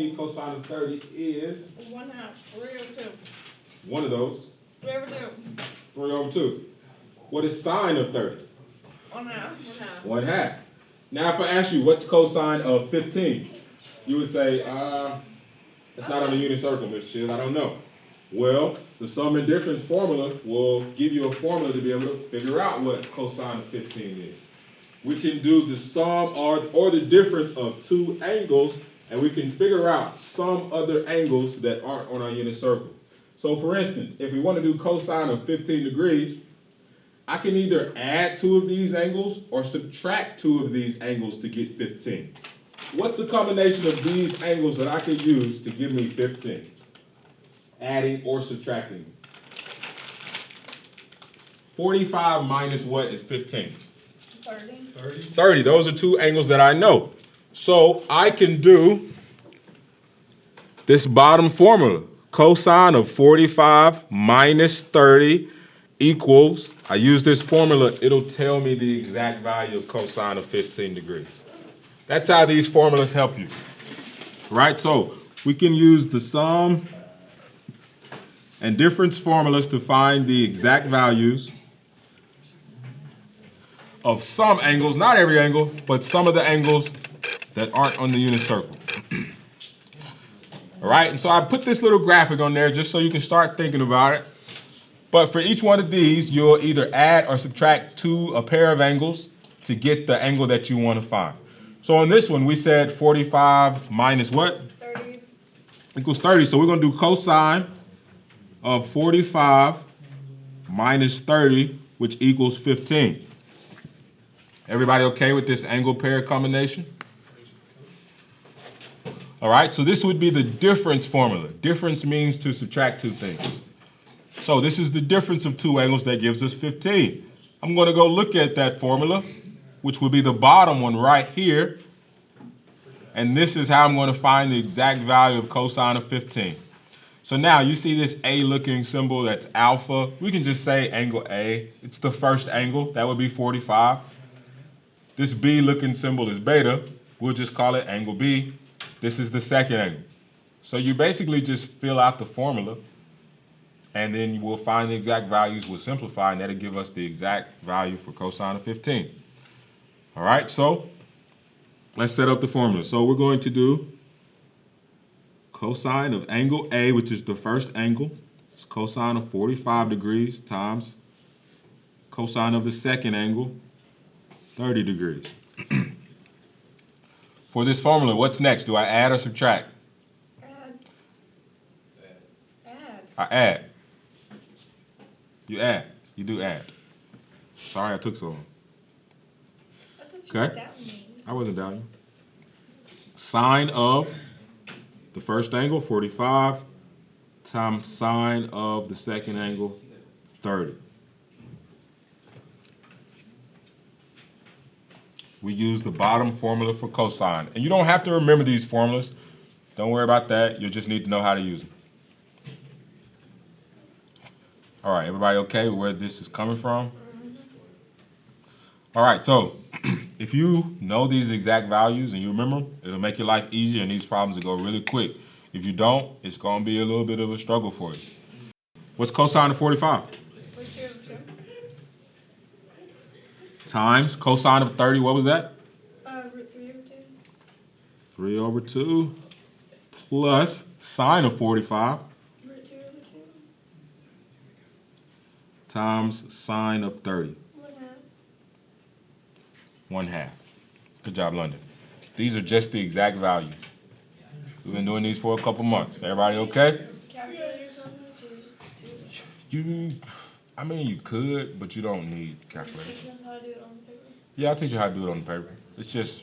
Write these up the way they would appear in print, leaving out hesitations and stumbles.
me cosine of 30 is 1/2, 3/2. one of those. 3/2. 3/2. What is sine of 30? 1/2. 1/2. Now if I ask you what's cosine of 15, you would say, it's not on the unit circle, Miss Chill, I don't know. Well, the sum and difference formula will give you a formula to be able to figure out what cosine of 15 is. We can do the sum or the difference of two angles, and we can figure out some other angles that aren't on our unit circle. So for instance, if we want to do cosine of 15 degrees, I can either add two of these angles or subtract two of these angles to get 15. What's a combination of these angles that I could use to give me 15? Adding or subtracting. 45 minus what is 15? 30. 30. Those are two angles that I know. So I can do this bottom formula. Cosine of 45 minus 30 equals, I use this formula, it'll tell me the exact value of cosine of 15 degrees. That's how these formulas help you. Right? So we can use the sum and difference formulas to find the exact values of some angles, not every angle, but some of the angles that aren't on the unit circle. All right, and so I put this little graphic on there just so you can start thinking about it. But for each one of these, you'll either add or subtract a pair of angles to get the angle that you want to find. So on this one, we said 45 minus what? 30. Equals 30. So we're going to do cosine of 45 minus 30, which equals 15. Everybody okay with this angle pair combination? All right, so this would be the difference formula. Difference means to subtract two things. So this is the difference of two angles that gives us 15. I'm going to go look at that formula, which would be the bottom one right here. And this is how I'm going to find the exact value of cosine of 15. So now you see this A looking symbol, that's alpha. We can just say angle A. It's the first angle. That would be 45. This B looking symbol is beta. We'll just call it angle B. This is the second angle. So you basically just fill out the formula, and then you will find the exact values. We'll simplify, and that'll give us the exact value for cosine of 15. All right, so let's set up the formula. So we're going to do cosine of angle A, which is the first angle. It's cosine of 45 degrees times cosine of the second angle, 30 degrees. For this formula, what's next? Do I add or subtract? Add. I add. You add. You do add. Sorry I took so long. I thought you Okay. were doubting me. I wasn't doubting you. Sine of the first angle, 45, times sine of the second angle, 30. We use the bottom formula for cosine. And you don't have to remember these formulas. Don't worry about that. You'll just need to know how to use them. All right, everybody okay with where this is coming from? All right, so if you know these exact values and you remember them, it'll make your life easier and these problems will go really quick. If you don't, it's going to be a little bit of a struggle for you. What's cosine of 45? Root 2/2. Times cosine of 30, what was that? Root 3/2. 3 over 2 plus sine of 45 Root 2/2. times sine of 30. 1/2. 1/2. Good job, London. These are just the exact values. We've been doing these for a couple months. Everybody okay? Calculators on this, or just do You could, but you don't need calculators. teach us how to do it on the paper? Yeah, I'll teach you how to do it on the paper. It's just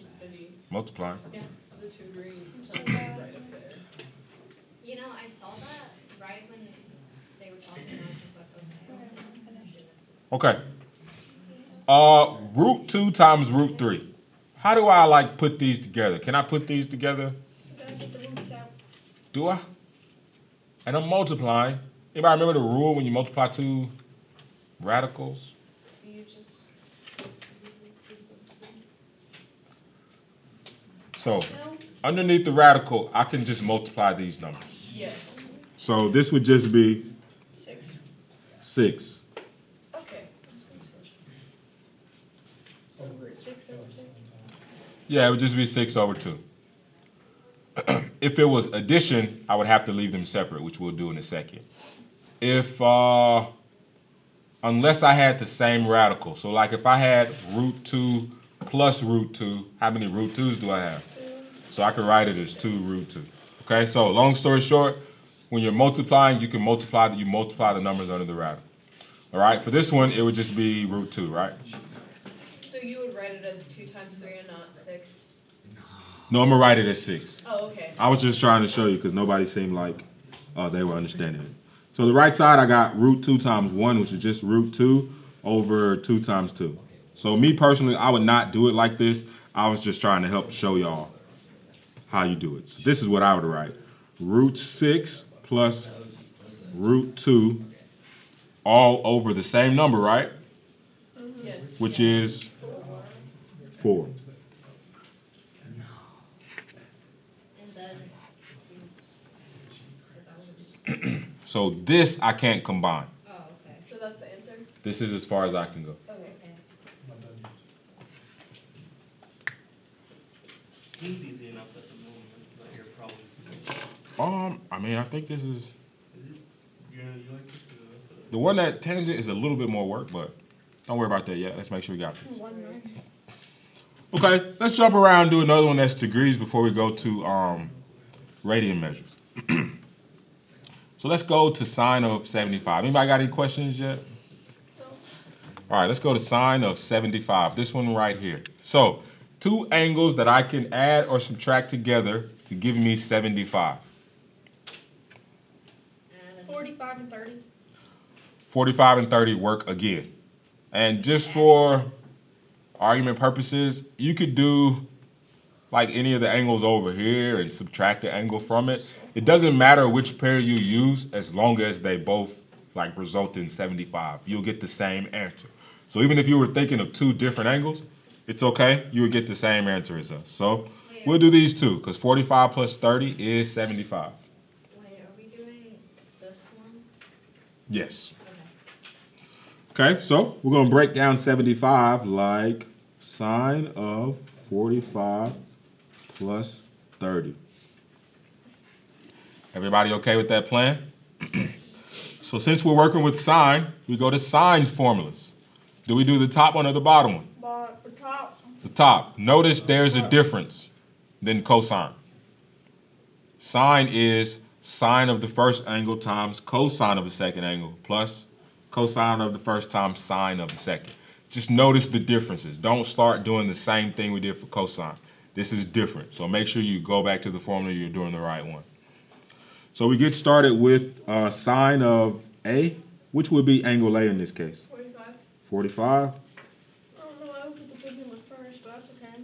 multiplying. I'm so bad. You know, I saw that right when they were talking, and I was just like, okay. Okay. Root 2 times root 3. How do I put these together? Can I put these together? You gotta get the roots out. Do I? And I'm multiplying. Anybody remember the rule when you multiply two radicals? Do you just So no? underneath the radical, I can just multiply these numbers. Yes. So this would just be 6. 6. Okay. Over 6 over 6. Yeah, it would just be 6 over 2. If it was addition, I would have to leave them separate, which we'll do in a second. If, unless I had the same radical, so like if I had root 2 plus root 2, how many root 2's do I have? 2. So I could write it as 2 root 2. Okay, so long story short, when you're multiplying, you multiply the numbers under the radical. All right, for this one, it would just be root 2, right? So you would write it as 2 times 3 and not 6? No, I'm gonna write it as 6. Oh, okay. I was just trying to show you because nobody seemed like they were understanding it. So the right side, I got root 2 times 1, which is just root 2 over 2 times 2. So me personally, I would not do it like this. I was just trying to help show y'all how you do it. So this is what I would write. Root 6 plus root 2 all over the same number, right? Yes. Which is 4. And then. So this I can't combine. Oh, okay. So that's the answer? This is as far as I can go. Okay. Okay. Seems easy enough at the moment, but you're probably. I mean, I think this is You like to do this? the one that tangent is a little bit more work, but don't worry about that yet. Let's make sure we got this. 1 minus. Okay, let's jump around and do another one that's degrees before we go to radian measures. So let's go to sine of 75. Anybody got any questions yet? No. All right, let's go to sine of 75. This one right here. So, two angles that I can add or subtract together to give me 75. And 45 and 30. 45 and 30 work again. And just for argument purposes, you could do like any of the angles over here and subtract the angle from it. It doesn't matter which pair you use as long as they both like result in 75. You'll get the same answer. So even if you were thinking of two different angles, it's okay. You would get the same answer as us. So we'll do these two because 45 plus 30 is 75. wait, are we doing this one? Yes. Okay. Okay, so we're going to break down 75 like sine of 45 plus 30. Everybody okay with that plan? So since we're working with sine, we go to sine's formulas. Do we do the top one or the bottom one? But the top. The top. Notice there's a difference than cosine. Sine is sine of the first angle times cosine of the second angle plus cosine of the first times sine of the second. Just notice the differences. Don't start doing the same thing we did for cosine. This is different. So make sure you go back to the formula, you're doing the right one. So we get started with sine of A, which would be angle A in this case. 45. 45. I don't know why we put the big one first, but that's okay.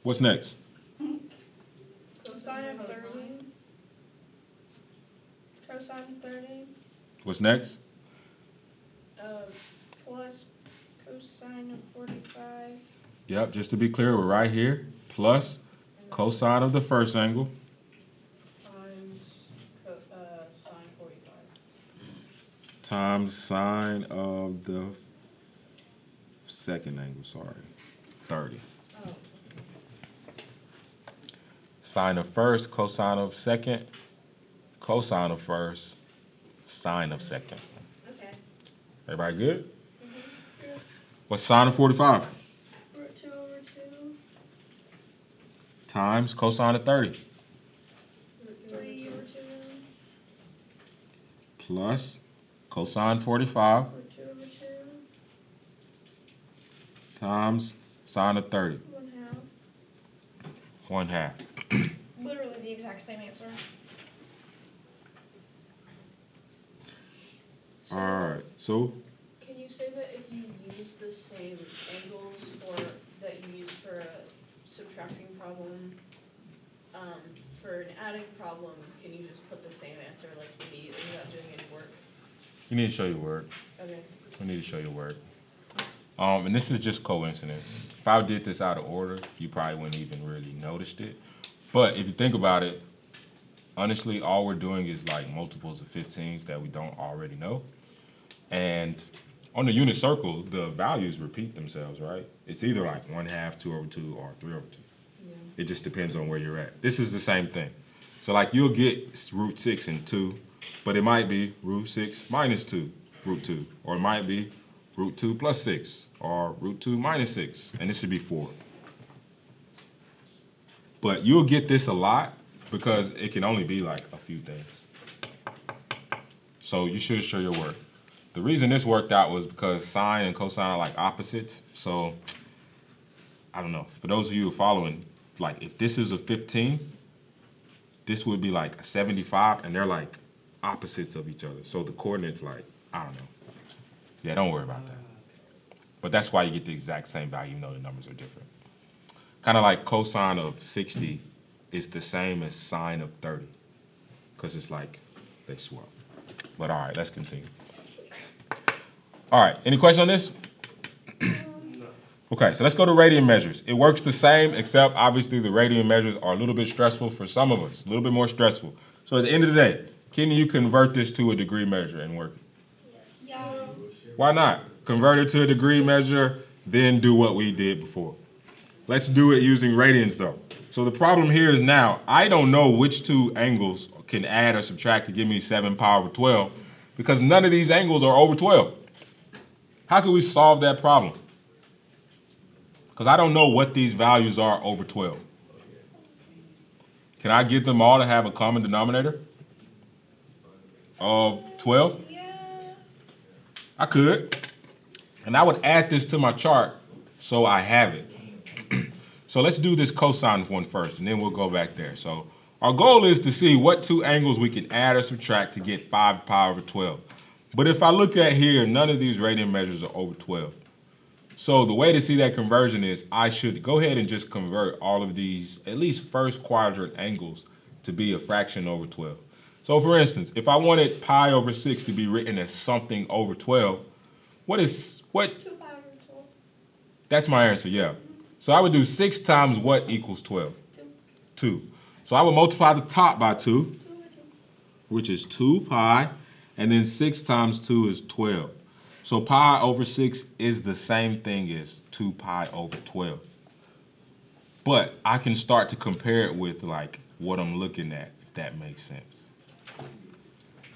What's next? Cosine of 30. Cosine of 30. What's next? Plus cosine of 45. Yep, just to be clear, we're right here. Plus cosine of the first angle. Times sine 45. Times sine of the second angle, sorry. 30. Oh, Sine of first, cosine of second, cosine of first, sine of second. okay. Everybody good? Yeah. What's sine of 45? Root 2 over 2. Times cosine of 30. Root 3 over 2. Plus cosine 45 Root 2 over 2. times sine of 30. 1/2. 1/2. Literally the exact same answer. Alright, so Can you say that if you use the same angles or that you use for a subtracting problem, for an adding problem, can you just put the same answer like immediately without doing any work? you need to show your work. Okay. We need to show your work. And this is just coincidence. If I did this out of order, you probably wouldn't even really noticed it. But if you think about it, honestly, all we're doing is like multiples of 15s that we don't already know. And on the unit circle, the values repeat themselves, right? It's either like 1/2, 2/2, or 3/2. Yeah. It just depends on where you're at. This is the same thing. So like you'll get root 6 and 2, but it might be root 6 minus 2, root 2. Or it might be root 2 plus 6, or root 2 minus 6, and this should be 4. But you'll get this a lot because it can only be like a few things. So you should show your work. The reason this worked out was because sine and cosine are like opposites. So I don't know. For those of you who are following, like if this is a 15, this would be like a 75, and they're like opposites of each other. So the coordinates like, I don't know. Yeah, don't worry about that. But that's why you get the exact same value, even though the numbers are different. Kind of like cosine of 60 is the same as sine of 30, because it's like they swap. But all right, let's continue. All right, any question on this? Okay, so let's go to radian measures. It works the same, except obviously the radian measures are a little bit stressful for some of us, a little bit more stressful. So at the end of the day, can you convert this to a degree measure and work it? Yeah. Why not? Convert it to a degree measure, then do what we did before. Let's do it using radians though. So the problem here is now, I don't know which two angles can add or subtract to give me 7 power over 12, because none of these angles are over 12. How can we solve that problem? Because I don't know what these values are over 12. Can I get them all to have a common denominator of 12? Yeah. I could. And I would add this to my chart so I have it. So let's do this cosine one first, and then we'll go back there. So our goal is to see what two angles we can add or subtract to get 5 power over 12. But if I look at here, none of these radian measures are over 12. So the way to see that conversion is I should go ahead and just convert all of these, at least first quadrant angles, to be a fraction over 12. So for instance, if I wanted pi over 6 to be written as something over 12, what? 2 power over 12. That's my answer, yeah. So I would do 6 times what equals 12? 2. So I would multiply the top by 2, 2 over 2. which is 2 pi, and then 6 times 2 is 12. So pi over 6 is the same thing as 2 pi over 12. But I can start to compare it with like what I'm looking at, if that makes sense.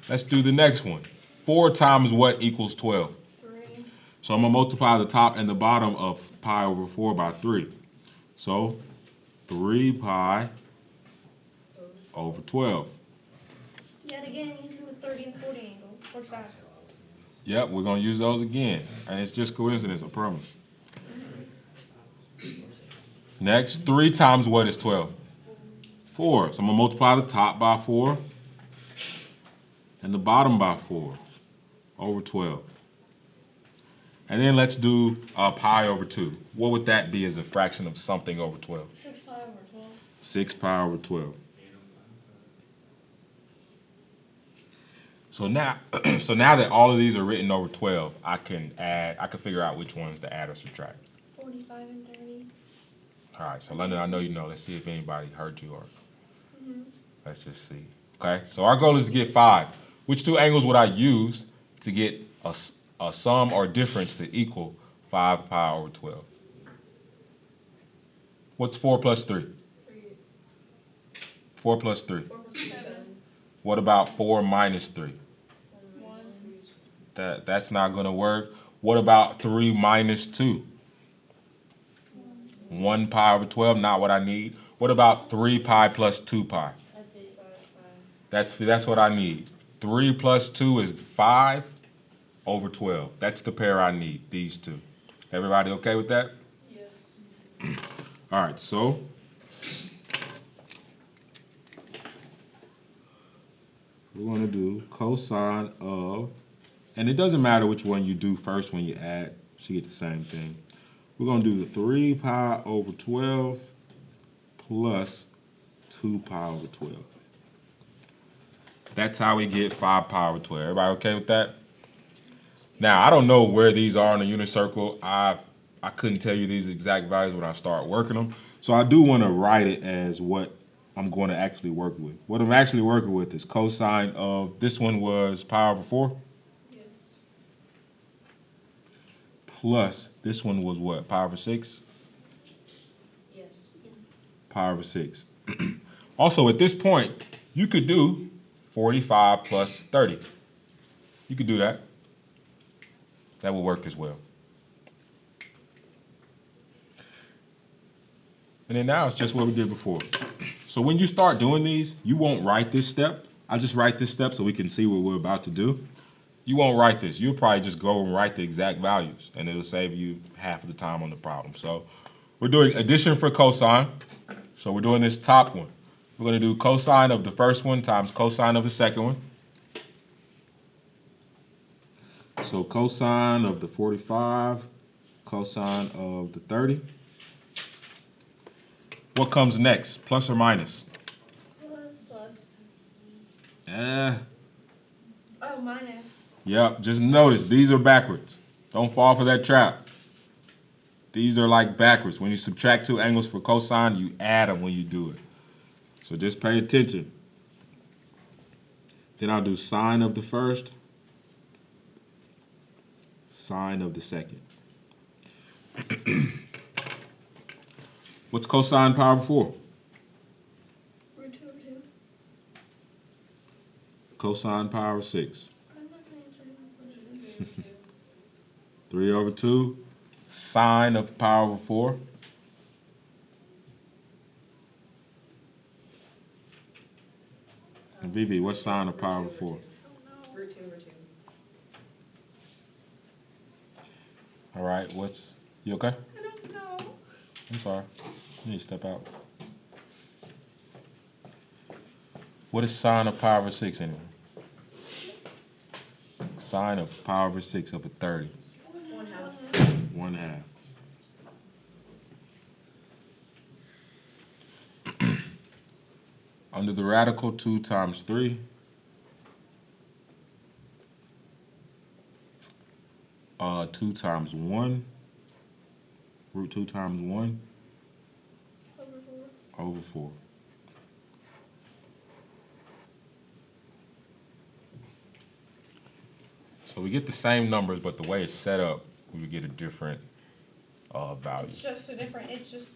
Let's do the next one. 4 times what equals 12? 3. So I'm going to multiply the top and the bottom of pi over 4 by 3. So 3 pi over 12. Yet again, using the 30 and 40 angle. Works out. Yep, we're going to use those again. And it's just coincidence, I promise. Next, 3 times what is 12? 4. So I'm going to multiply the top by 4 and the bottom by 4 over 12. And then let's do pi over 2. What would that be as a fraction of something over 12? 6 pi over 12. 6 pi over 12. So now, now that all of these are written over 12, I can figure out which ones to add or subtract. 45 and 30. All right, so London, I know you know. Let's see if anybody heard you or let's just see. Okay, so our goal is to get 5. Which two angles would I use to get a sum or difference to equal 5 pi over 12? What's 4 plus 3? 4 plus 3. 4 plus 7. What about 4 minus 3? 1. That's not going to work. What about 3 minus 2? 1 pi over 12, not what I need. What about 3 pi plus 2 pi? That's what I need. 3 plus 2 is 5 over 12. That's the pair I need, these two. Everybody okay with that? Yes. All right, so we're going to do cosine of, and it doesn't matter which one you do first when you add, you get the same thing. We're going to do the 3 pi over 12 plus 2 pi over 12. That's how we get 5 pi over 12. Everybody okay with that? Now, I don't know where these are in the unit circle. I couldn't tell you these exact values when I start working them. So I do want to write it as what I'm going to actually work with. What I'm actually working with is cosine of, this one was pi over 4, Yes. plus this one was what, pi over 6? Yes. Pi over 6. Also, at this point, you could do 45 plus 30. You could do that. That will work as well. And then now it's just what we did before. So when you start doing these, you won't write this step. I just write this step so we can see what we're about to do. You won't write this. You'll probably just go and write the exact values, and it'll save you half of the time on the problem. So we're doing addition for cosine. So we're doing this top one. We're going to do cosine of the first one times cosine of the second one. So cosine of the 45, cosine of the 30. What comes next? Plus or minus? Plus. Oh, Minus. Yep, just notice these are backwards. Don't fall for that trap. These are like backwards. When you subtract two angles for cosine, you add them when you do it. So just pay attention. Then I'll do sine of the first, sine of the second. What's cosine pi over 4? Root 2 over 2. Cosine pi over 6. I'm not going to answer any questions. 3 over 2. Sine of pi over 4. And Vivi, what's sine of pi over 4? Root 2 over 2. All right, you okay? I don't know. I'm sorry. You need to step out. What is sine of pi over 6 anyway? Sine of pi over 6 over 30. 1/2. 1/2. Under the radical, 2 times 3. Two times 1. Root 2 times 1 Over 4. over 4. So we get the same numbers, but the way it's set up, we would get a different value. It's just a different, it's just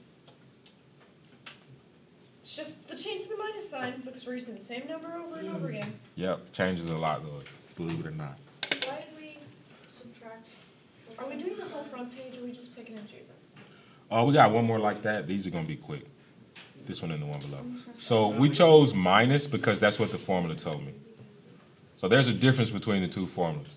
the change to the minus sign because we're using the same number over and over again. Yep, changes a lot though, believe it or not. Why did we subtract? Are we doing the whole front page or are we just picking and choosing? Oh, we got one more like that. These are gonna be quick. This one and the one below. So we chose minus because that's what the formula told me. So there's a difference between the two formulas.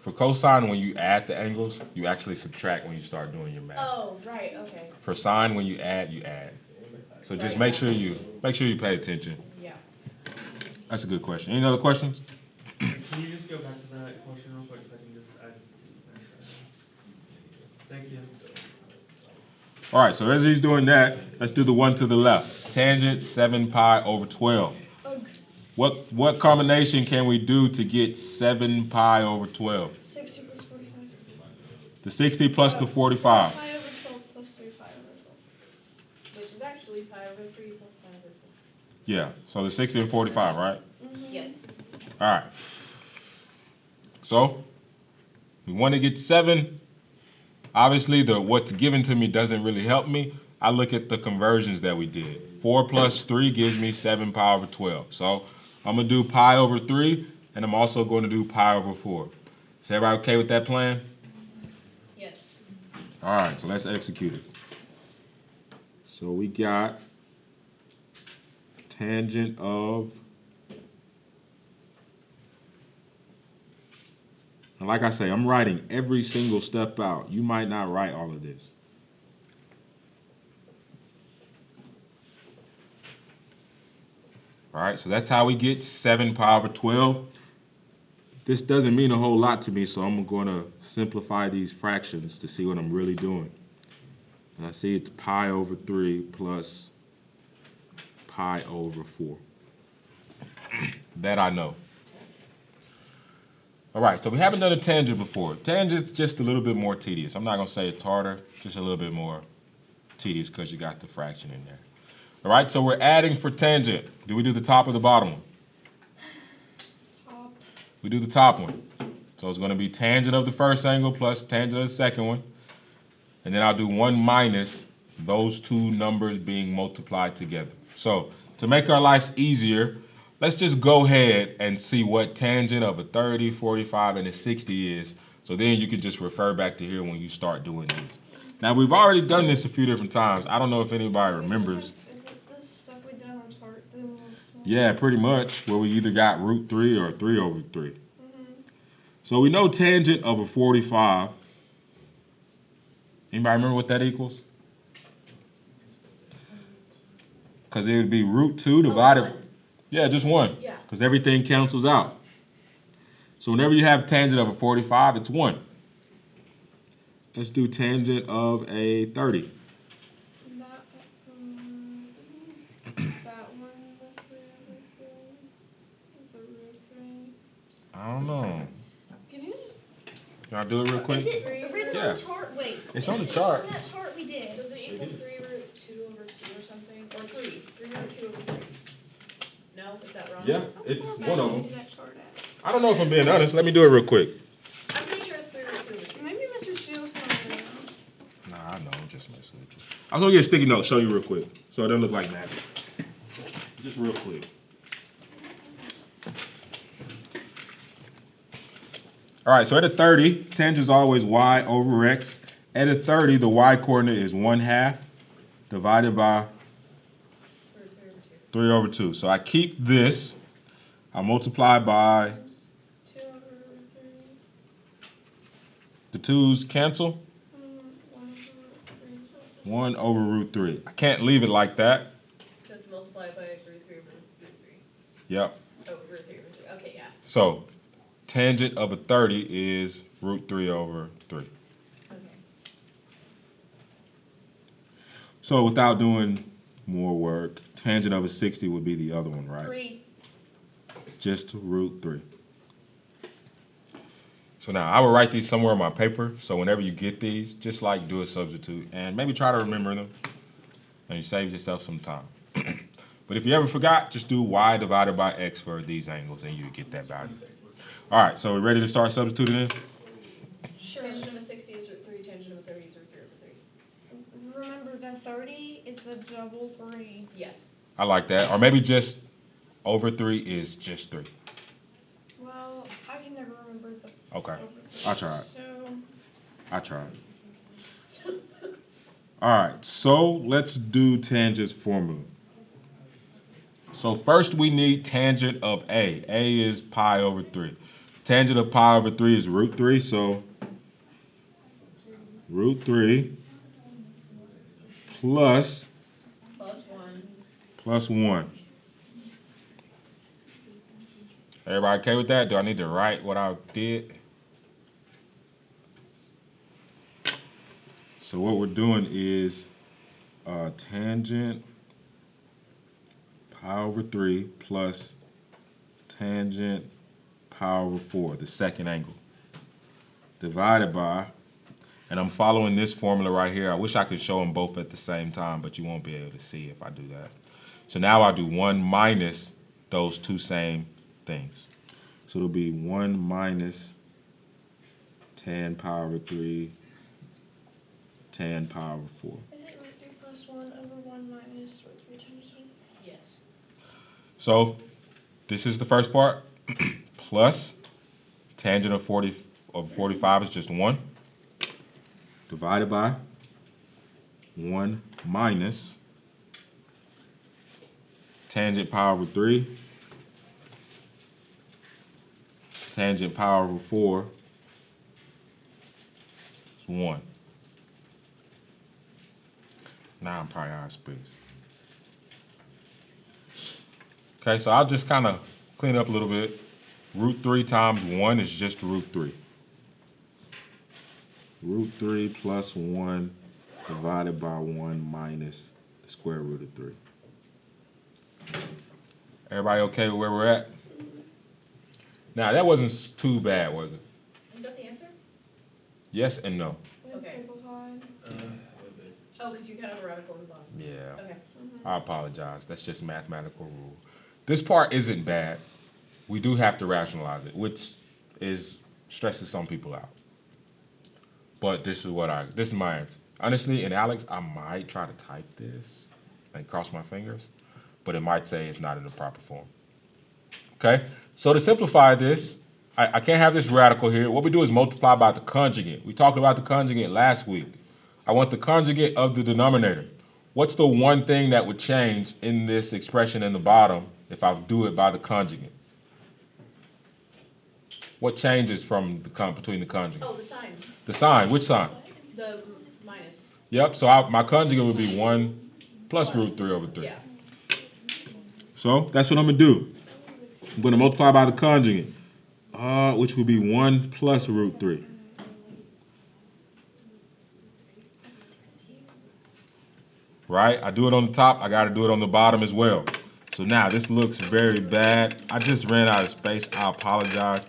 For cosine, when you add the angles, you actually subtract when you start doing your math. Oh, right, okay. For sine, when you add, you add. So just Right. make sure you pay attention. Yeah. That's a good question. Any other questions? Can you just go back to that question real quick so I can just add? Thank you. All right, so as he's doing that, let's do the one to the left. Tangent 7 pi over 12. What combination can we do to get 7 pi over 12? 60 plus 45. The 60 plus the 45. Pi over 12 plus 3 pi over 12. Which is actually pi over 3 plus pi over 12. Yeah, so the 60 and 45, right? Yes. All right. So we want to get 7. Obviously, what's given to me doesn't really help me. I look at the conversions that we did. 4 plus 3 gives me 7 pi over 12. So I'm going to do pi over 3, and I'm also going to do pi over 4. Is everybody okay with that plan? Yes. All right, so let's execute it. So we got tangent of, and like I say, I'm writing every single step out. You might not write all of this. All right, so that's how we get 7 pi over 12. This doesn't mean a whole lot to me, so I'm going to simplify these fractions to see what I'm really doing. And I see it's pi over 3 plus pi over 4. That I know. All right, so we haven't done a tangent before. Tangent's just a little bit more tedious. I'm not gonna say it's harder, just a little bit more tedious because you got the fraction in there. All right, so we're adding for tangent. Do we do the top or the bottom one? Top. We do the top one. So it's gonna be tangent of the first angle plus tangent of the second one. And then I'll do 1 minus those two numbers being multiplied together. So to make our lives easier, let's just go ahead and see what tangent of a 30, 45, and a 60 is. So then you can just refer back to here when you start doing these. Now we've already done this a few different times. I don't know if anybody remembers. Is it the stuff we did on the chart, the little small? Yeah, pretty much, where we either got root 3 or 3 over 3. Mm-hmm. So we know tangent of a 45. Anybody remember what that equals? Because it would be root 2 divided. Yeah, just 1. Yeah. Because everything cancels out. So whenever you have tangent of a 45, it's 1. Let's do tangent of a 30. That, that one, the 3 over 3, the root 3. I don't know. Can you just, Can I do it real quick? Is it written Yeah. on the chart? Wait. It's on the is it chart. On that chart we did. Does it equal 3 root 2 over 2 or something? Or 3? 3 root 2 over 3? No? Is that wrong? Yeah, it's one of them. that chart at? I don't know if I'm being honest. Let me do it real quick. I'm pretty sure it's 3 root 2 over 2. Maybe Mr. Shields knows. Nah, I know. I'm just messing with you. I was gonna get a sticky note, show you real quick, so it doesn't look like magic. Just real quick. All right, so at a 30, tangent is always y over x. At a 30, the y coordinate is 1/2 divided by Or 3 over 2. 3 over 2. So I keep this. I multiply by 2 over 3. the 2's cancel. 1 over 3. 1 over root 3. I can't leave it like that. So it's multiplied by root 3 over root 3. Yep. Oh, root 3 over 3. Okay, yeah. So tangent of a 30 is root 3 over 3. Okay. So without doing more work, tangent of a 60 would be the other one, right? 3. Just root 3. So now I will write these somewhere on my paper. So whenever you get these, just like do a substitute and maybe try to remember them, and you save yourself some time. But if you ever forgot, just do y divided by x for these angles, and you get that value. All right, so we're ready to start substituting in? Sure. Tangent of a 60 is root 3, tangent of a 30 is root 3 over 3. Remember, the 30 is the double 3. Yes. I like that. Or maybe just over 3 is just 3. Well, I can never remember the. Okay, I tried. So, I tried. All right, so let's do tangent's formula. So first we need tangent of A. A is pi over 3. Tangent of pi over 3 is root 3, so root 3 plus Plus 1. plus 1. Everybody okay with that? Do I need to write what I did? So what we're doing is tangent pi over 3 plus tangent pi over 4, the second angle, divided by, and I'm following this formula right here. I wish I could show them both at the same time, but you won't be able to see if I do that. So now I do 1 minus those two same things. So it'll be 1 minus tan pi over 3 tan pi over 4. is it root 3 plus 1 over 1 minus root 3 times 1? Yes. So this is the first part. Plus tangent of 45 is just 1. Divided by 1 minus tangent pi over 3 tangent pi over 4 is 1. Now I'm probably out of space. Okay, so I'll just kind of clean up a little bit. Root 3 times 1 is just root 3. Root 3 plus 1 divided by 1 minus the square root of 3. Everybody okay with where we're at? Now, that wasn't too bad, was it? Is that the answer? Yes and no. It's Okay. simplified. A little bit. Oh, because you kind of have a radical in the bottom. Yeah. Okay. I apologize. That's just mathematical rule. This part isn't bad. We do have to rationalize it, which is stresses some people out. But this is my answer. Honestly, and Alex, I might try to type this and cross my fingers, but it might say it's not in the proper form. Okay? So to simplify this, I can't have this radical here. What we do is multiply by the conjugate. We talked about the conjugate last week. I want the conjugate of the denominator. What's the one thing that would change in this expression in the bottom if I do it by the conjugate? What changes from between the conjugate? Oh, the sign. The sign. Which sign? The minus. Yep. So my conjugate would be 1 plus root 3 over 3. Yeah. So that's what I'm gonna do. I'm gonna multiply by the conjugate, which would be 1 plus root 3. Right? I do it on the top. I got to do it on the bottom as well. So now this looks very bad. I just ran out of space. I apologize.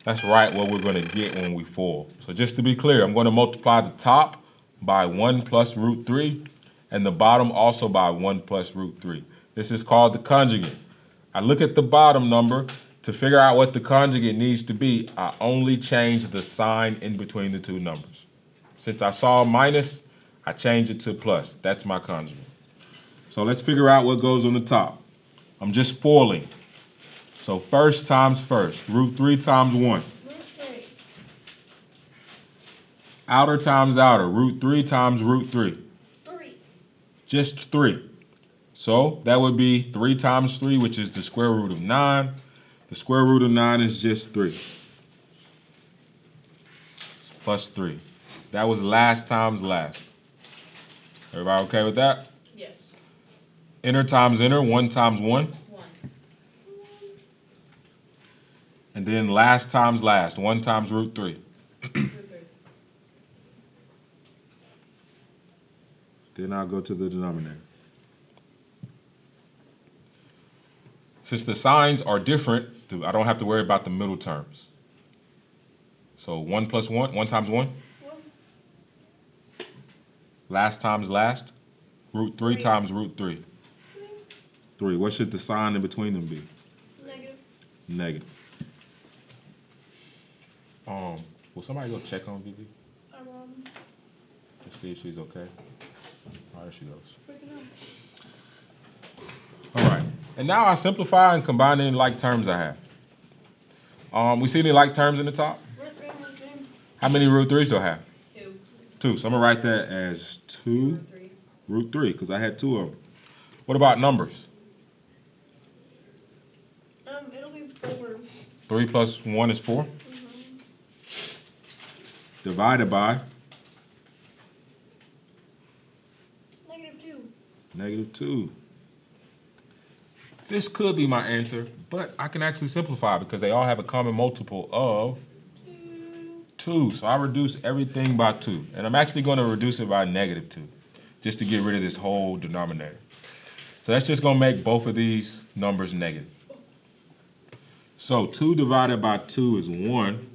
That's right what we're going to get when we fold. So just to be clear, I'm going to multiply the top by 1 plus root 3 and the bottom also by 1 plus root 3. This is called the conjugate. I look at the bottom number. To figure out what the conjugate needs to be, I only change the sign in between the two numbers. Since I saw minus, I change it to plus. That's my conjugate. So let's figure out what goes on the top. I'm just foiling. So first times first. Root 3 times 1. Root 3. Outer times outer. Root 3 times root 3. 3. Just 3. So that would be 3 times 3, which is the square root of 9. The square root of 9 is just 3. Plus 3. That was last times last. Everybody okay with that? Yes. Inner times inner, 1 times 1. 1. And then last times last, 1 times root 3. Root 3. Then I'll go to the denominator. Since the signs are different, I don't have to worry about the middle terms. So 1 plus 1, 1 times 1. 1. Last times last, root 3 3. times root 3. 3. What should the sign in between them be? Negative. Negative. Will somebody go check on Vivi? Let's see if she's okay. Oh, there she goes. Freaking out. All right. And now I simplify and combine any like terms I have. We see any like terms in the top? Root 3, root 3. How many root 3s do I have? 2. 2. So I'm going to write that as 2 Root 3. root 3 because I had 2 of them. What about numbers? It'll be 4. 3 plus 1 is 4. Mm-hmm. Divided by -2. -2. This could be my answer, but I can actually simplify because they all have a common multiple of 2. So I reduce everything by 2. And I'm actually going to reduce it by -2 just to get rid of this whole denominator. So that's just going to make both of these numbers negative. So 2 divided by 2 is 1.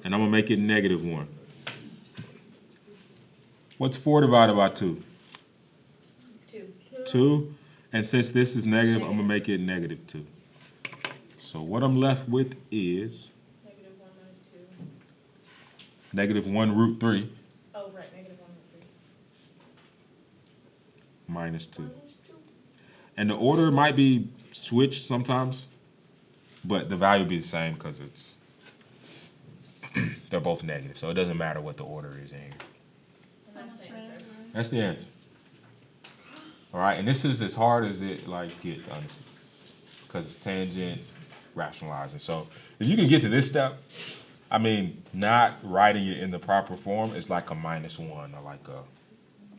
And I'm going to make it -1. What's 4 divided by 2? 2. 2. And since this is negative, I'm going to make it -2. So what I'm left with is -1 minus 2. -1 root 3 Oh, right. -1 root 3. minus 2. -2. And the order might be switched sometimes, but the value will be the same because it's they're both negative. So it doesn't matter what the order is in here. And that's the answer. That's the answer. All right, and this is as hard as it gets, honestly, because it's tangent rationalizing. So if you can get to this step, I mean, not writing it in the proper form is like a -1 or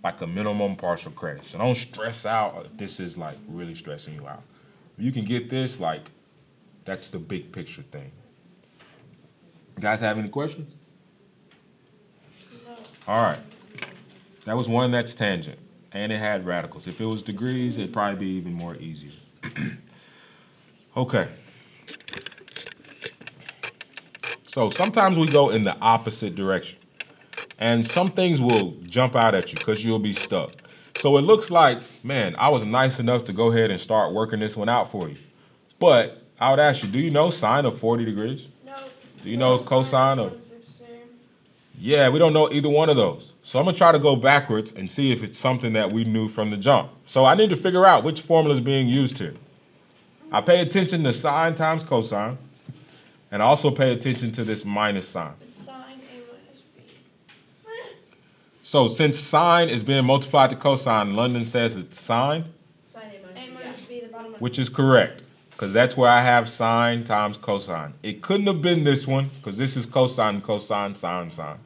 like a minimum partial credit. So don't stress out if this is like really stressing you out. If you can get this, that's the big picture thing. You guys have any questions? No. All right. That was one that's tangent, and it had radicals. If it was degrees, it'd probably be even more easier. Okay. So sometimes we go in the opposite direction. And some things will jump out at you because you'll be stuck. So it looks like, man, I was nice enough to go ahead and start working this one out for you. But I would ask you, do you know sine of 40 degrees? No. Do you know cosine of? 116. Yeah, we don't know either one of those. So I'm gonna try to go backwards and see if it's something that we knew from the jump. So I need to figure out which formula is being used here. I pay attention to sine times cosine, and I also pay attention to this minus sign. It's sine A minus B. So since sine is being multiplied to cosine, London says it's sine, Sine A A minus minus B, the bottom of which is correct, because that's where I have sine times cosine. It couldn't have been this one, because this is cosine, cosine, sine, sine.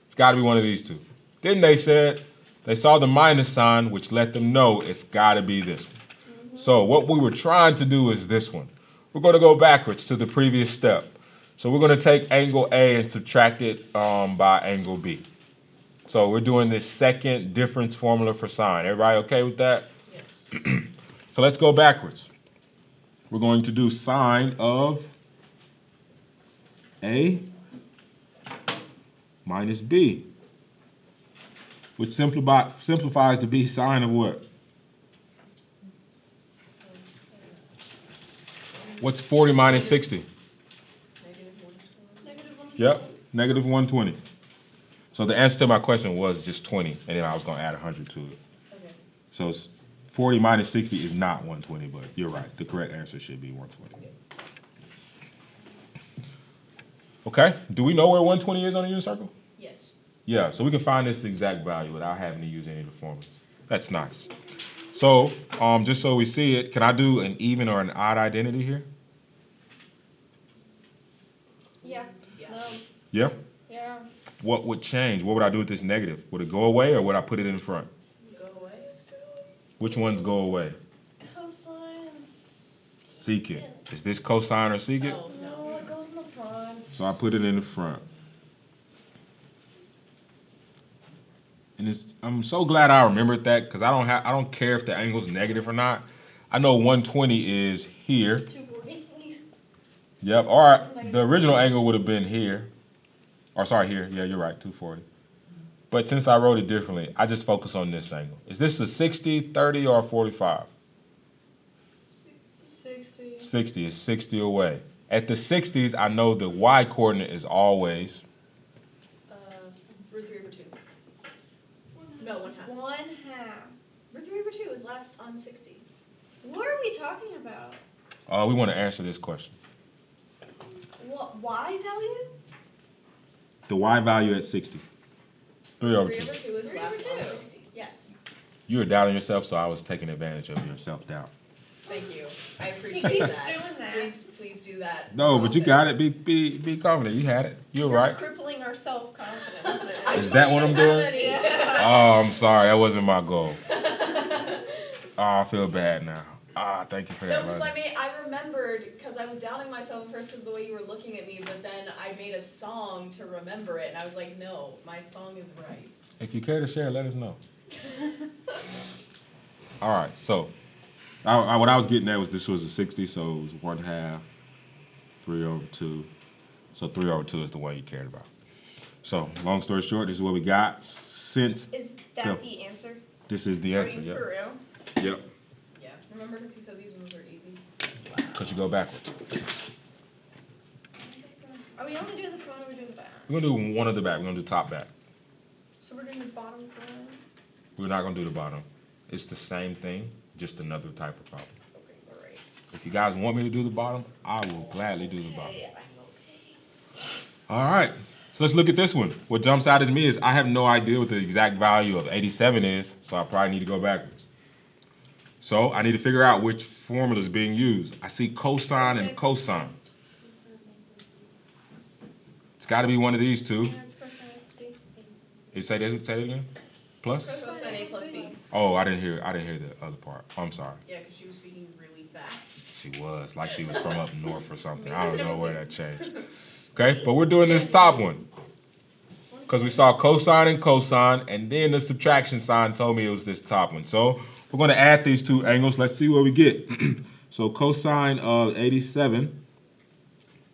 It's got to be one of these two. Then they said they saw the minus sign, which let them know it's got to be this one. So what we were trying to do is this one. We're going to go backwards to the previous step. So we're going to take angle A and subtract it by angle B. So we're doing this second difference formula for sine. Everybody okay with that? Yes. So let's go backwards. We're going to do sine of A minus B, which simplifies to be sine of what? What's 40 minus 60? Negative 120. Yep, negative 120. So the answer to my question was just 20, and then I was going to add 100 to it. Okay. So 40 minus 60 is not 120, but you're right. The correct answer should be 120. Okay, do we know where 120 is on a unit circle? Yes. Yeah, so we can find this exact value without having to use any of the formulas. That's nice. So, just so we see it, can I do an even or an odd identity here? Yeah. Yeah. No. Yeah? Yeah. What would change? What would I do with this negative? Would it go away or would I put it in front? Go away. Which ones go away? Cosine. Secant. Is this cosine or secant? Oh, no. No, it goes in the front. So I put it in the front. And I'm so glad I remembered that because I don't care if the angle's negative or not. I know 120 is here. 240. Yep. Or the original angle would have been here. Or sorry, here. Yeah, you're right, 240. But since I wrote it differently, I just focus on this angle. Is this a 60, 30, or 45? 60. 60 is 60 away. At the 60s, I know the y coordinate is always Root 3 over 2. No, 1/2. 1/2. Root 3 over 2 is last on 60. What are we talking about? we want to answer this question. What Y value? The y value at 60. 3 over 3 2. over 2 is 3 last over on 2. 60. Yes. You were doubting yourself, so I was taking advantage of your self-doubt. Thank you. I He appreciate keeps that. doing that. Please do that. No, but you often. got it. Be confident. You had it. You're You're right. crippling our self-confidence, man. I Is that what I'm don't doing? have any. Yeah. Oh, I'm sorry. That wasn't my goal. Oh, I feel bad now. Thank you for No, that. because London. I remembered, because I was doubting myself at first because the way you were looking at me, but then I made a song to remember it, and I was like, no, my song is right. If you care to share, let us know. All right. So, what I was getting at was this was a 60, so it was 1/2, 3 over 2. So 3 over 2 is the one you cared about. So, long story short, this is what we got. Since Is Yeah. that the answer? this is the Are answer, you yep. for real? Yep. Yeah, remember because he said these ones are easy? Because you go backwards. Are we only doing the front or are we doing the back? We're gonna do one of the back. We're gonna do top back. So we're doing the bottom front. We're not gonna do the bottom. It's the same thing, just another type of problem. Okay, all right. If you guys want me to do the bottom, I will gladly do the bottom. All right. So let's look at this one. What jumps out at me is I have no idea what the exact value of 87 is, so I probably need to go backwards. So I need to figure out which formula is being used. I see cosine and cosine. It's got to be one of these two. You say that again? Plus? Cosine A plus B. Oh, I didn't hear the other part. I'm sorry. Yeah, because she was speaking really fast. She was like she was from up north or something. I don't know where that changed. Okay, but we're doing this top one because we saw cosine and cosine, and then the subtraction sign told me it was this top one. So we're going to add these two angles. Let's see what we get. So cosine of 87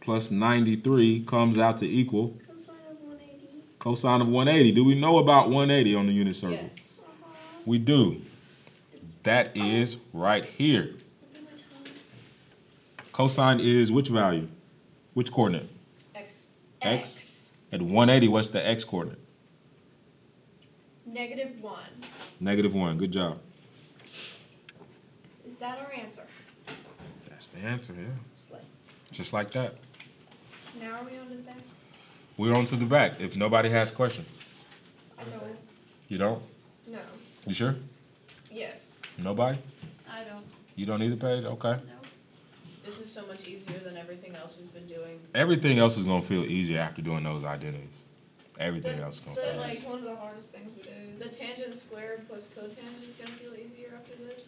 plus 93 comes out to equal Cosine of 180. cosine of 180. Do we know about 180 on the unit circle? Yes. We do. That is right here. Look at my tongue. Cosine is which value? Which coordinate? X. X. At 180, what's the x coordinate? -1. -1. Good job. Is that our answer? That's the answer, yeah. Slay. Just like that. Now are we on to the back? We're on to the back. If nobody has questions. I don't. You don't? No. You sure? Yes. Nobody? I don't. You don't need the page? Okay. No. This is so much easier than everything else we've been doing. Everything else is gonna feel easier after doing those identities. Everything else is gonna So, feel like, easier. One of the hardest things we do. The tangent squared plus cotangent is gonna feel easier after this?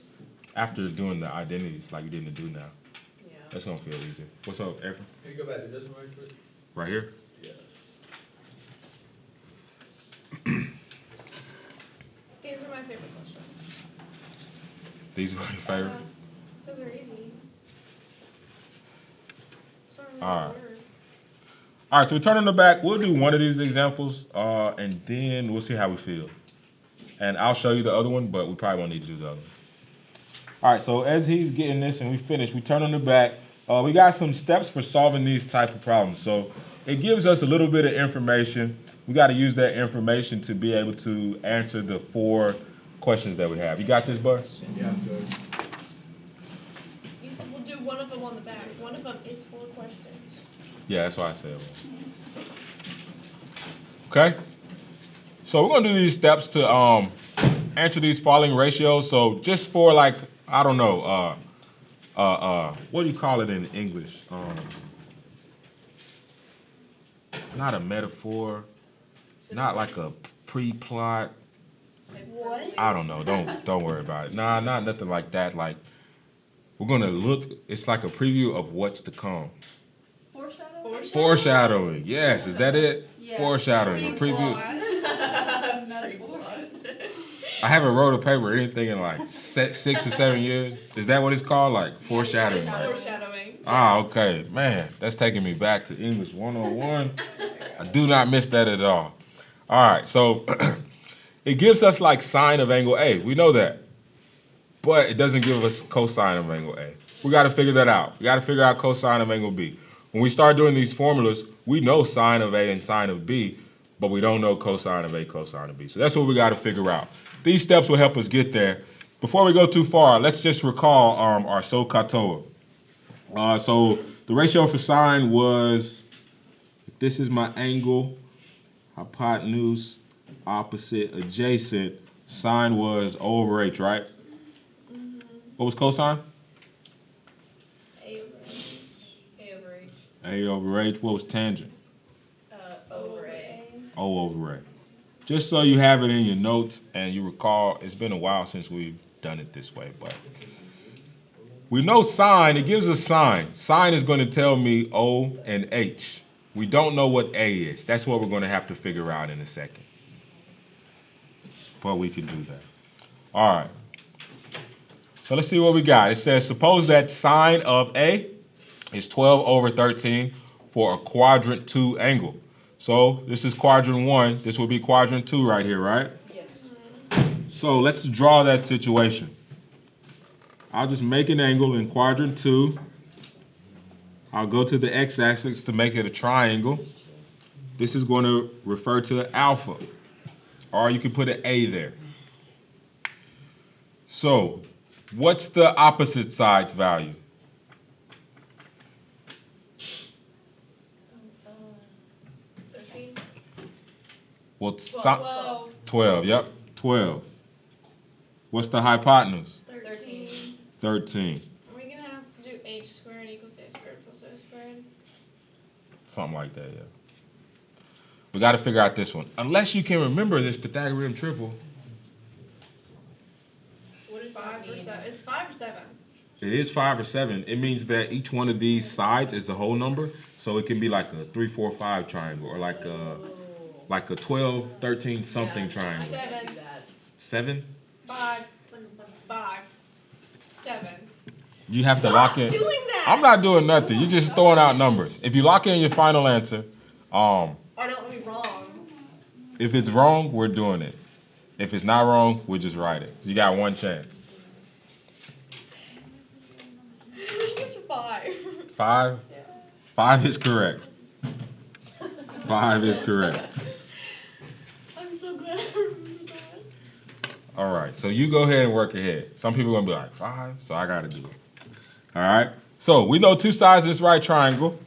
After doing the identities like you didn't do now. Yeah. That's gonna feel easier. What's up, Ephraim? Can you go back to this one right quick? Right here? Yeah. These are my favorite questions. These are your favorite? Those are easy. Sorry, Alright. word. All right, so we turn on the back. We'll do one of these examples, and then we'll see how we feel. And I'll show you the other one, but we probably won't need to do the other one. All right, so as he's getting this and we finish, we turn on the back. We got some steps for solving these type of problems. So it gives us a little bit of information. We got to use that information to be able to answer the 4 questions that we have. You got this, bud? Yeah, I'm good. You said we'll do one of them on the back. One of them is 4 questions. Yeah, that's why I said. Okay. So we're gonna do these steps to answer these following ratios. So just for like, I don't know, what do you call it in English? Not a metaphor, not like a pre-plot. What? I don't know. Don't worry about it. Nah, not nothing like that. Like we're gonna look. It's like a preview of what's to come. Foreshadowing? Foreshadowing. Yes, is that it? Yeah. Foreshadowing. A preview. Pre-plot. I haven't wrote a paper or anything in like 6 or 7 years. Is that what it's called? Like foreshadowing, It's right? foreshadowing. Ah, okay. Man, that's taking me back to English 101. I do not miss that at all. All right, so it gives us like sine of angle A. We know that. But it doesn't give us cosine of angle A. We got to figure that out. We got to figure out cosine of angle B. When we start doing these formulas, we know sine of A and sine of B, but we don't know cosine of A, cosine of B. So that's what we got to figure out. These steps will help us get there. Before we go too far, let's just recall our SOHCAHTOA. So the ratio for sine was, if this is my angle, hypotenuse, opposite, adjacent, sine was O over H, right? Mm-hmm. What was cosine? A over H. A over H. A over H. What was tangent? Over A. O over A. Just so you have it in your notes and you recall, it's been a while since we've done it this way, but we know sine, it gives us sine. Sine is going to tell me O and H. We don't know what A is. That's what we're going to have to figure out in a second. But we can do that. All right. So let's see what we got. It says, suppose that sine of A is 12 over 13 for a quadrant 2 angle. So this is quadrant 1. This will be quadrant 2 right here, right? Yes. So let's draw that situation. I'll just make an angle in quadrant 2. I'll go to the x-axis to make it a triangle. This is going to refer to alpha, or you can put an A there. So what's the opposite side's value? 13? Well, 12. 12, yep, 12. What's the hypotenuse? 13. 13. Are we gonna have to do h squared equals a squared plus o squared? Something like that, yeah. We got to figure out this one. Unless you can remember this Pythagorean triple. What does 5 that or mean? 7? It's 5 or 7. It is 5 or 7. It means that each one of these sides is a whole number. So it can be like a 3, 4, 5 triangle, or like a 12, 13 something Yeah. triangle. I can do 7. that. 7? 5. 5. 7. You have to lock Stop in. doing that! I'm not doing nothing. You're just throwing out numbers. If you lock in your final answer, Or don't be wrong. if it's wrong, we're doing it. If it's not wrong, we just write it. You got one chance. It's 5. 5? Yeah. 5 is correct. 5 is correct. I'm so glad I remembered that. All right, so you go ahead and work ahead. Some people are gonna be like 5, so I gotta do it. All right, so we know two sides of this right triangle.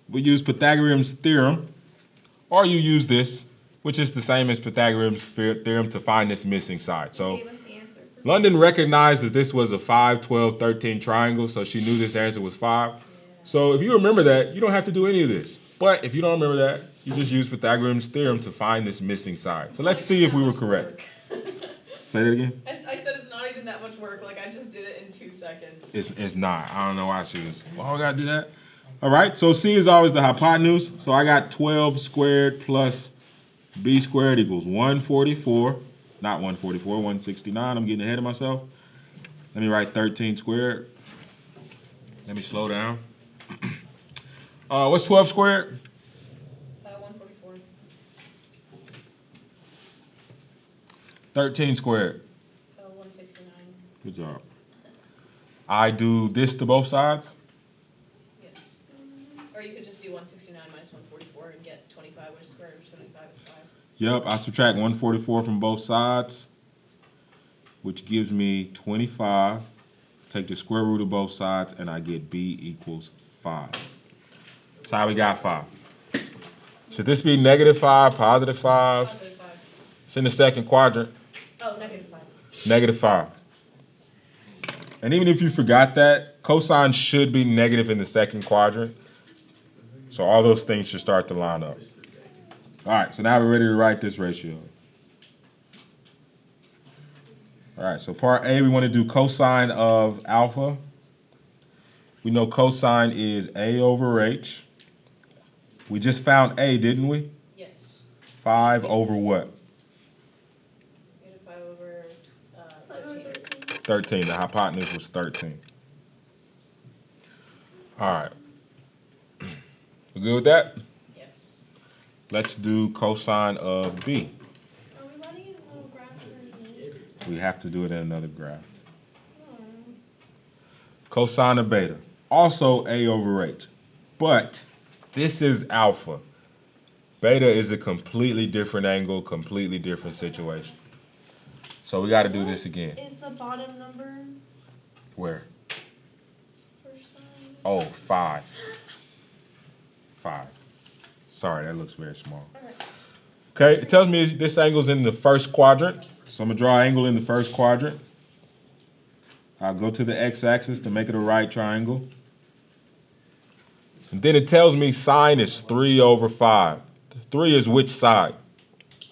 We use Pythagorean's theorem, or you use this, which is the same as Pythagorean's theorem to find this missing side. So Gave us the answer. London recognized that this was a 5, 12, 13 triangle, so she knew this answer was 5. So if you remember that, you don't have to do any of this. But if you don't remember that, you just use Pythagorean's theorem to find this missing side. So let's see if we were correct. Say that again. I said it's not even that much work. Like I just did it in 2 seconds. It's not. I don't know why she was. Oh, I gotta do that. All right. So C is always the hypotenuse. So I got 12 squared plus B squared equals 144. Not 144. 169. I'm getting ahead of myself. Let me write 13 squared. Let me slow down. What's 12 squared? 144. 13 squared. 169. Good job. I do this to both sides. Yes. Or you could just do 169 minus 144 and get 25, which is square root of 25 is 5. Yep, I subtract 144 from both sides, which gives me 25. Take the square root of both sides, and I get B equals 5. That's how we got 5. Should this be -5, +5? Positive 5. It's in the second quadrant, Oh, negative 5. -5. And even if you forgot that, cosine should be negative in the second quadrant. So all those things should start to line up. All right, so now we're ready to write this ratio. All right, so part A, we want to do cosine of alpha. We know cosine is A over H. We just found A, didn't we? Yes. 5 over what? Negative 5 over 13. 13. The hypotenuse was 13. All right. We good with that? Yes. Let's do cosine of B. Are we writing it in a little graph underneath? We have to do it in another graph. Oh. Cosine of beta. Also A over H. But this is alpha. Beta is a completely different angle, completely different situation. So we got to do this again. Is the bottom number Where? first sign? Oh, 5. 5. Sorry, that looks very small. Okay, it tells me this angle's in the first quadrant. So I'm going to draw an angle in the first quadrant. I'll go to the x-axis to make it a right triangle. And then it tells me sine is 3 over 5. 3 is which side?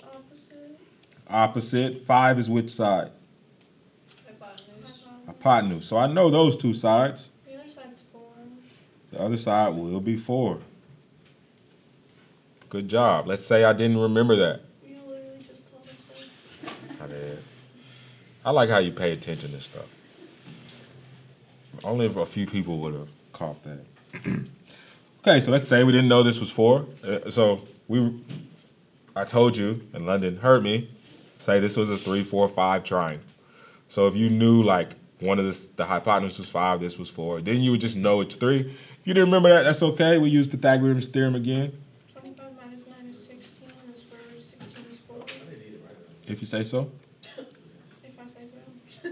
Opposite. Opposite. 5 is which side? Hypotenuse. Hypotenuse. So I know those two sides. The other side's 4. The other side will be 4. Good job. Let's say I didn't remember that. You literally just told us that. I did. I like how you pay attention to stuff. Only if a few people would have caught that. Okay, so let's say we didn't know this was 4. I told you, and London heard me, say this was a 3, 4, 5 triangle. So if you knew like one of the hypotenuse was 5, this was 4, then you would just know it's 3. If you didn't remember that, that's okay. We use Pythagorean's theorem again. 25 minus 9 is 16, and the square root of 16 is 4. If you say so. If I say so.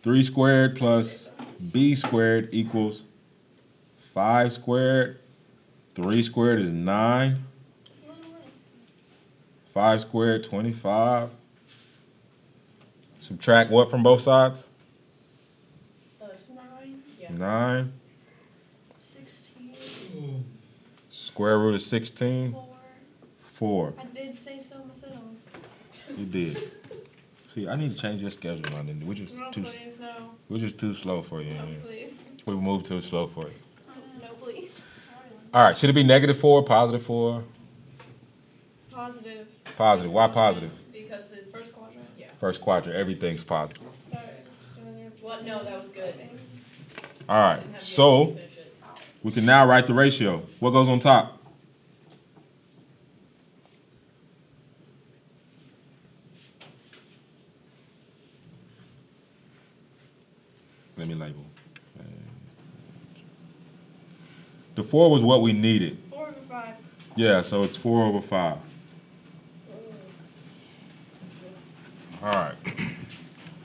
3 squared plus B squared equals 5 squared. 3 squared is 9. 5 squared, 25. Subtract what from both sides? 9, Yeah. 9. 16, Square root of 16, 4. 4. I did say so myself. You did. See, I need to change your schedule, London. No, please, no. We're just too slow for you. No, Man. please. We moved too slow for you. No, please. All right, should it be -4, +4? Positive. Positive. Why positive? Because it's First quadrant. Yeah. First quadrant, everything's positive. Sorry. Just doing your What? No, that was good. All right, And have the so other finish it. we can now write the ratio. What goes on top? Let me label. The 4 was what we needed. 4/5. Yeah, so it's 4/5. All right.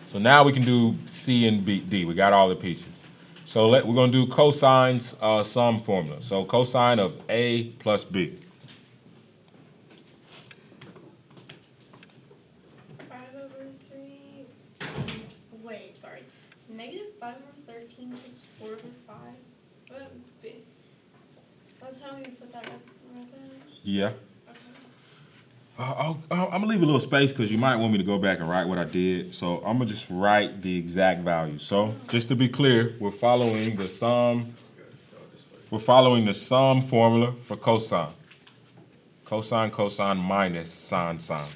So now we can do C and D. We got all the pieces. So we're going to do cosine's sum formula. So cosine of A plus B. 5/3. Wait, sorry. -5/13 plus 4/5. What would be? That's how we put that right there. Yeah. Okay. I'm going to leave a little space because you might want me to go back and write what I did. So I'm going to just write the exact value. So just to be clear, we're following the sum formula for cosine. Cosine, cosine minus sine, sine.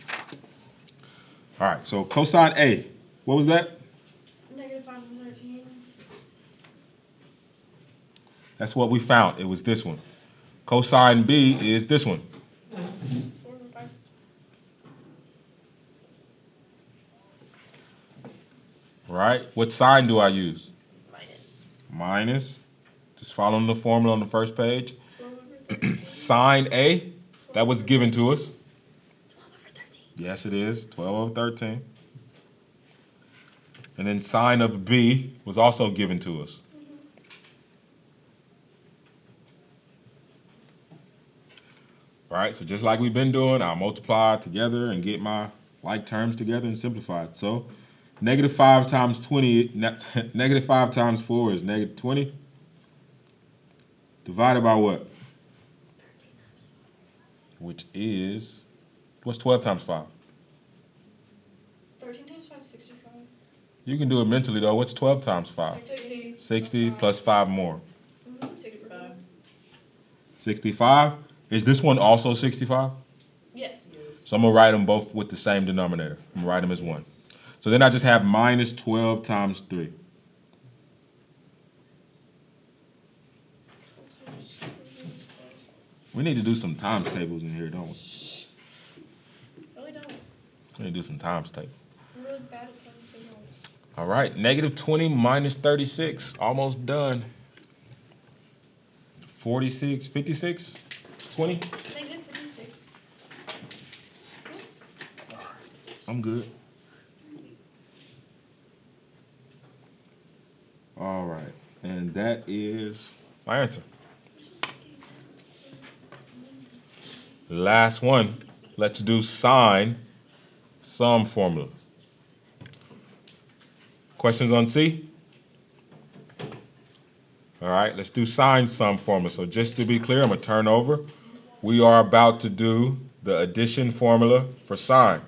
All right, so cosine A, what was that? -5/13. That's what we found. It was this one. Cosine B is this one. 4/5. Right? What sign do I use? Minus Minus. Just following the formula on the first page. 12/13. Sine A, that was given to us. 12/13. Yes, it is. 12/13. And then sine of B was also given to us. Right? So just like we've been doing, I'll multiply together and get my like terms together and simplify it. So -5 times 20, -5 times 4 is -20. Divided by what? Which is, what's 12 times 5? 13 times 5 is 65. You can do it mentally though. What's 12 times 5? 60. 60 plus 5 more. 65. 65. Is this one also 65? Yes. So I'm going to write them both with the same denominator. I'm going to write them as 1. So then I just have minus 12 times 3. We need to do some times tables in here, don't we? Really don't. We need to do some times tables. I'm really bad at times tables. All right, -20 minus 36. Almost done. 46, 56, 20. -56. I'm good. All right, and that is my answer. Last one. Let's do sine sum formula. Questions on C? All right, let's do sine sum formula. So just to be clear, I'm going to turn over. We are about to do the addition formula for sine.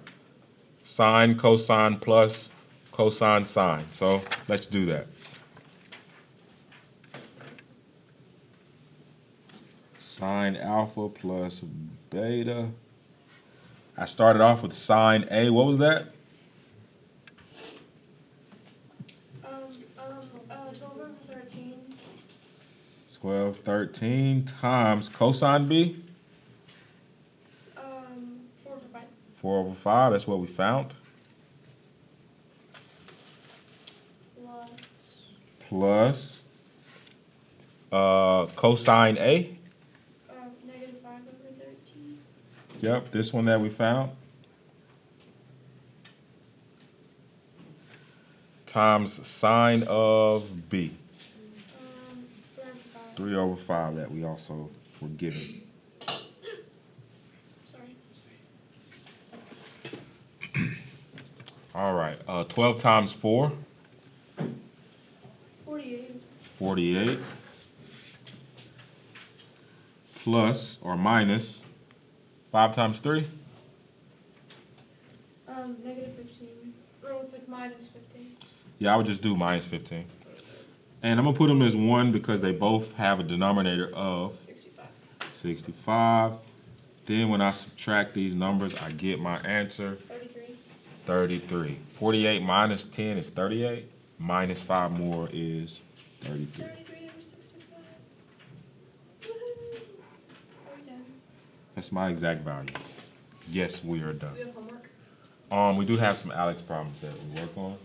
Sine, cosine plus cosine sine. So let's do that. Sine alpha plus beta. I started off with sine A. What was that? 12/13. 12/13 times cosine B. 4/5. 4/5. That's what we found. Plus cosine A. -5/13. Yep, this one that we found. Times sine of B. 3/5. 3/5 that we also were given. Sorry. All right, 12 times 4. 48. 48. Plus or minus 5 times 3. -15. Oh, it's like -15. Yeah, I would just do minus 15. And I'm going to put them as 1 because they both have a denominator of 65. 65. Then when I subtract these numbers, I get my answer, 33. 33. 48 minus 10 is 38. Minus 5 more is 33. 33 over 65. Woohoo! Are we done? That's my exact value. Yes, we are Do done. we have homework? We do have some Alex problems that we work on.